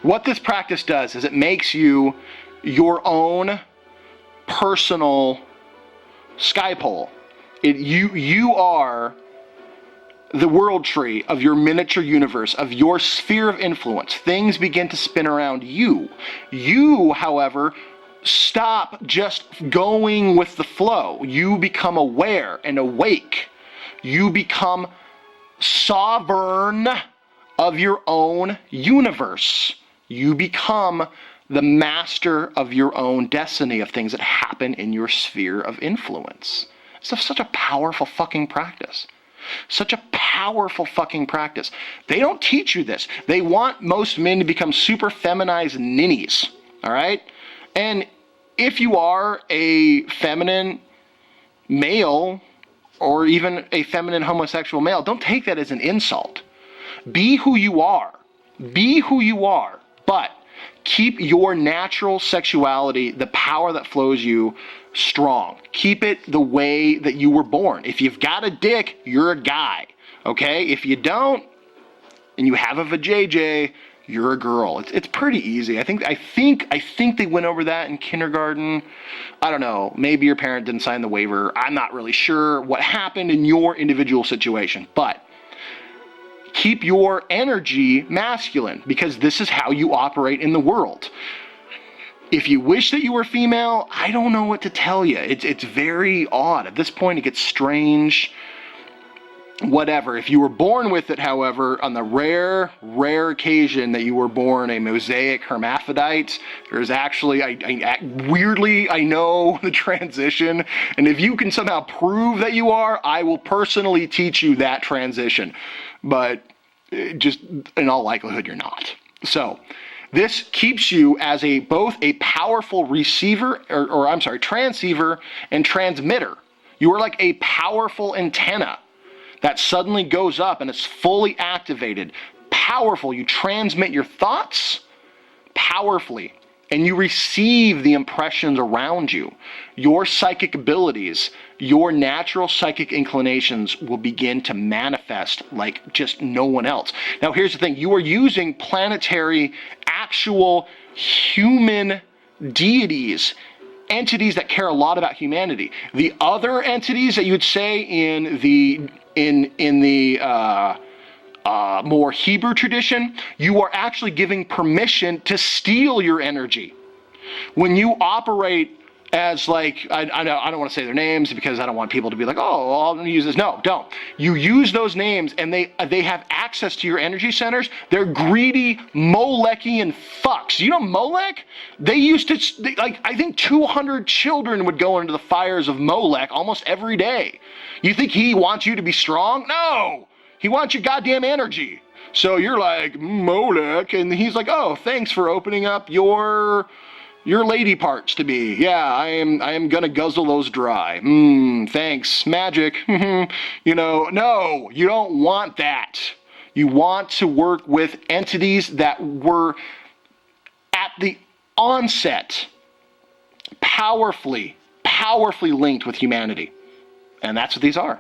What this practice does is it makes you your own personal sky pole. You are the world tree of your miniature universe, of your sphere of influence. Things begin to spin around you. You, however, stop just going with the flow. You become aware and awake. You become sovereign of your own universe. You become the master of your own destiny, of things that happen in your sphere of influence. It's such a powerful fucking practice. Such a powerful fucking practice. They don't teach you this. They want most men to become super feminized ninnies. All right? And if you are a feminine male or even a feminine homosexual male, don't take that as an insult. Be who you are. Be who you are. But keep your natural sexuality, the power that flows you, strong. Keep it the way that you were born. If you've got a dick, you're a guy. Okay? If you don't, and you have a vajayjay, you're a girl. It's pretty easy. I think they went over that in kindergarten. I don't know. Maybe your parent didn't sign the waiver. I'm not really sure what happened in your individual situation. But keep your energy masculine, because this is how you operate in the world. If you wish that you were female, I don't know what to tell you. It's very odd. At this point, it gets strange. Whatever. If you were born with it, however, on the rare occasion that you were born a mosaic hermaphrodite, there's actually, weirdly, I know the transition. And if you can somehow prove that you are, I will personally teach you that transition. But just in all likelihood, you're not. So this keeps you as both a powerful receiver, transceiver and transmitter. You are like a powerful antenna that suddenly goes up and is fully activated. Powerful. You transmit your thoughts powerfully, and you receive the impressions around you. Your psychic abilities, your natural psychic inclinations will begin to manifest like just no one else. Now, here's the thing. You are using planetary, actual human deities, entities that care a lot about humanity. The other entities that you would say in the more Hebrew tradition, you are actually giving permission to steal your energy. When you operate as like, I don't want to say their names because I don't want people to be like, oh, well, I'm going to use this. No, don't. You use those names and they have access to your energy centers. They're greedy Molekian fucks. You know Molech? They used to, I think 200 children would go into the fires of Molech almost every day. You think he wants you to be strong? No! He wants your goddamn energy. So you're like, Molech, and he's like, oh, thanks for opening up your lady parts to me. Yeah, I am gonna guzzle those dry. Thanks, magic. No, you don't want that. You want to work with entities that were at the onset powerfully linked with humanity. And that's what these are.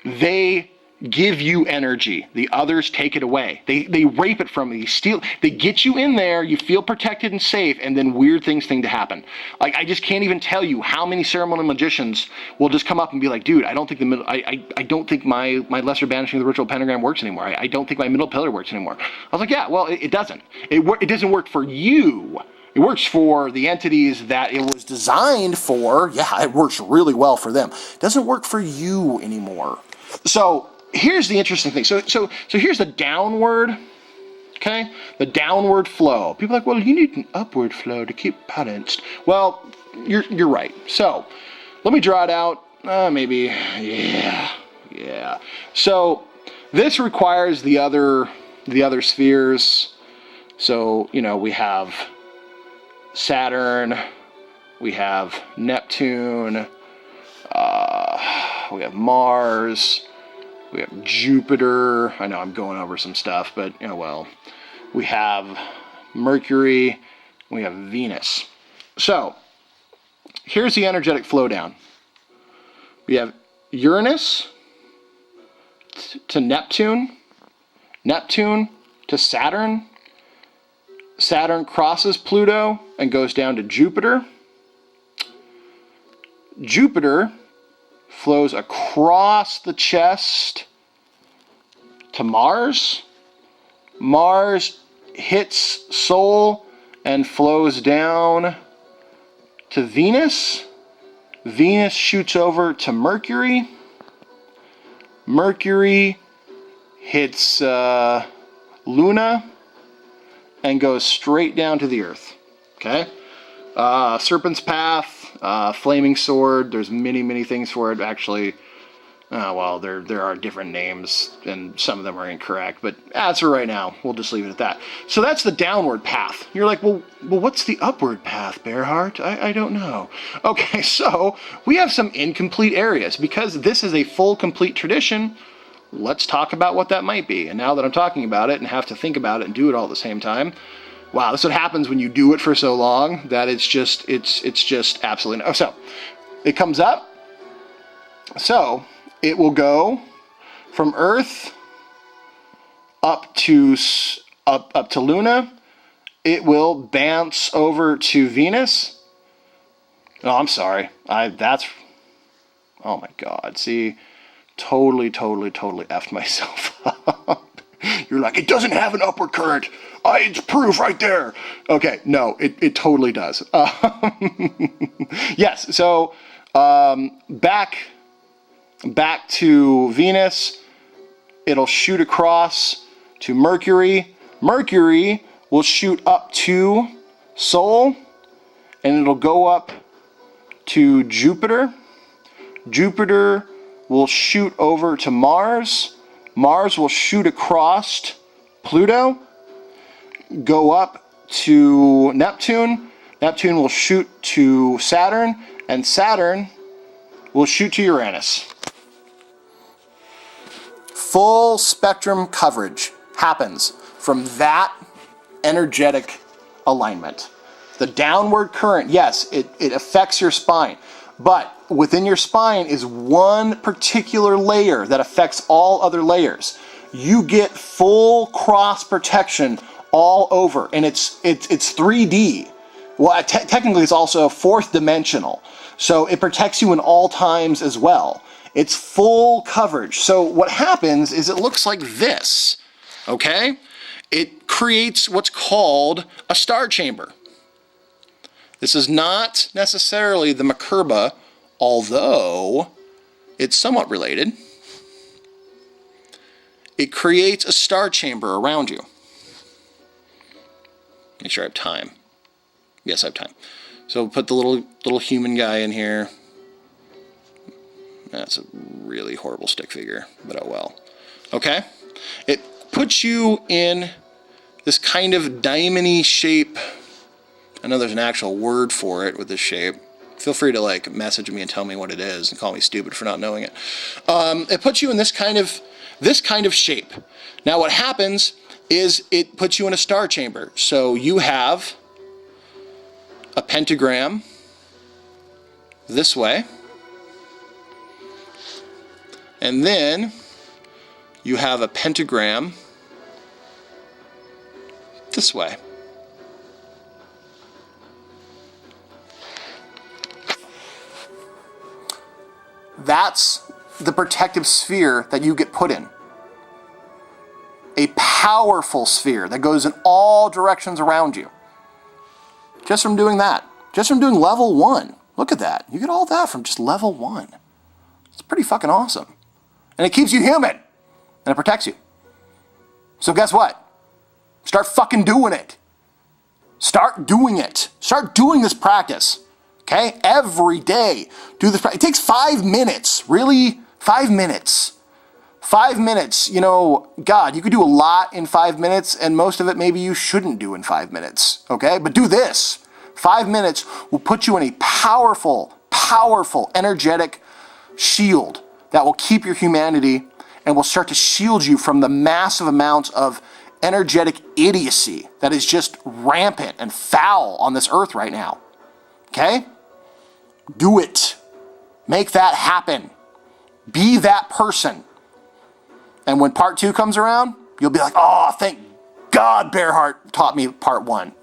They give you energy. The others take it away. They rape it from you. Steal. They get you in there. You feel protected and safe, and then weird things to happen. Like, I just can't even tell you how many ceremonial magicians will just come up and be like, dude, I don't think I don't think my lesser banishing of the ritual pentagram works anymore. I don't think my middle pillar works anymore. I was like, yeah, well, it doesn't. It doesn't work for you. It works for the entities that it was designed for. Yeah, it works really well for them. It doesn't work for you anymore. So here's the interesting thing. So here's the downward, okay? The downward flow. People are like, well, you need an upward flow to keep balanced. Well, you're right. So let me draw it out. Maybe, yeah. So this requires the other spheres. So, we have Saturn, we have Neptune, we have Mars, we have Jupiter. I know I'm going over some stuff, but we have Mercury, we have Venus. So here's the energetic flow down. We have Uranus to Neptune, Neptune to Saturn, Saturn crosses Pluto and goes down to Jupiter. Jupiter flows across the chest to Mars. Mars hits Sol and flows down to Venus. Venus shoots over to Mercury. Mercury hits Luna and goes straight down to the Earth. Okay? Serpent's Path, Flaming Sword, there's many things for it. Actually, there are different names, and some of them are incorrect, but as for right now, we'll just leave it at that. So that's the downward path. You're like, well, what's the upward path, Bearheart? I don't know. Okay, so we have some incomplete areas. Because this is a full, complete tradition, let's talk about what that might be. And now that I'm talking about it and have to think about it and do it all at the same time, wow, this is what happens when you do it for so long that it's just absolutely no. So it comes up. So it will go from Earth up to Luna. It will bounce over to Venus. Oh, I'm sorry. Oh my God. See, totally effed myself up. You're like, it doesn't have an upward current. It's proof right there. Okay, no, it totally does. Yes, so back to Venus, it'll shoot across to Mercury. Mercury will shoot up to Sol, and it'll go up to Jupiter. Jupiter will shoot over to Mars. Mars will shoot across Pluto, go up to Neptune. Neptune will shoot to Saturn, and Saturn will shoot to Uranus. Full spectrum coverage happens from that energetic alignment. The downward current, yes, it affects your spine, but within your spine is one particular layer that affects all other layers. You get full cross protection all over, and it's 3D. Well, technically it's also fourth dimensional, so it protects you in all times as well. It's full coverage. So what happens is it looks like this, okay? It creates what's called a star chamber. This is not necessarily the Makerba, although it's somewhat related. It creates a star chamber around you. Make sure I have time. Yes, I have time. So put the little human guy in here. That's a really horrible stick figure, but oh well. Okay? It puts you in this kind of diamond-y shape. I know there's an actual word for it with this shape. Feel free to message me and tell me what it is and call me stupid for not knowing it. It puts you in this kind of shape. Now what happens is it puts you in a star chamber. So you have a pentagram this way. And then you have a pentagram this way. That's the protective sphere that you get put in. A powerful sphere that goes in all directions around you. Just from doing that. Just from doing level 1. Look at that. You get all that from just level 1. It's pretty fucking awesome. And it keeps you human. And it protects you. So guess what? Start fucking doing it. Start doing it. Start doing this practice. Okay? Every day. Do this practice. It takes 5 minutes. Really? 5 minutes. 5 minutes. You know, God, you could do a lot in 5 minutes, and most of it maybe you shouldn't do in 5 minutes. Okay? But do this. 5 minutes will put you in a powerful, energetic shield that will keep your humanity and will start to shield you from the massive amounts of energetic idiocy that is just rampant and foul on this earth right now. Okay? Do it. Make that happen. Be that person. And when part 2 comes around, you'll be like, oh, thank God, Bearheart taught me part one.